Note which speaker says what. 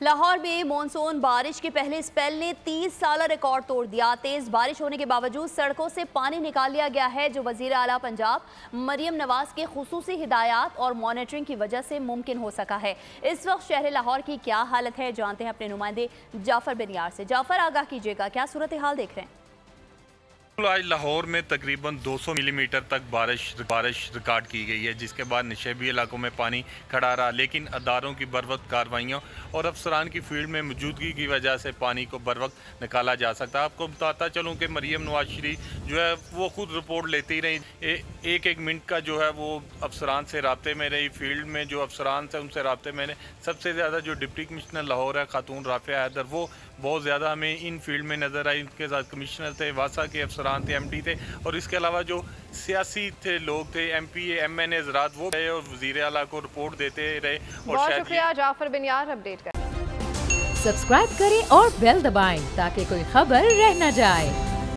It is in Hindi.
Speaker 1: लाहौर में मॉनसून बारिश के पहले स्पेल ने 30 साल रिकॉर्ड तोड़ दिया। तेज बारिश होने के बावजूद सड़कों से पानी निकाल लिया गया है, जो वजीर आला पंजाब मरियम नवाज के खुसूसी हिदायत और मॉनिटरिंग की वजह से मुमकिन हो सका है। इस वक्त शहर लाहौर की क्या हालत है, जानते हैं अपने नुमाइंदे जाफर बिनियार से। जाफर, आगाह कीजिएगा, क्या सूरत हाल देख रहे हैं?
Speaker 2: आज लाहौर में तकरीबन 200 मिलीमीटर तक बारिश रिकॉर्ड की गई है, जिसके बाद निशेबी इलाकों में पानी खड़ा रहा, लेकिन अदारों की बर वक्त कार्रवाइयों और अफसरान की फील्ड में मौजूदगी की वजह से पानी को बर वक्त निकाला जा सकता है। आपको बताता चलूँ कि मरियम नवाज शरीफ जो है वो खुद रिपोर्ट लेती रही, एक एक मिनट का जो है वो अफसरान से रब्ते में रही, फील्ड में जो अफसरान थे उनसे रब्ते में रहे। सबसे ज़्यादा जो डिप्टी कमिश्नर लाहौर है खातून राफिया हैदर, वो बहुत ज़्यादा हमें इन फील्ड में नज़र आई। उनके साथ कमिश्नर थे, वासा के अफसरान थे, एमडी थे, और इसके अलावा जो सियासी थे लोग थे, एमपी एमएनए हज़रात, वो गए और वज़ीर आला को रिपोर्ट देते रहे। और
Speaker 3: बहुत शुक्रिया जाफर बिनियार अपडेट करें।
Speaker 4: सब्सक्राइब करें और बेल दबाएं ताकि कोई खबर रह न जाए।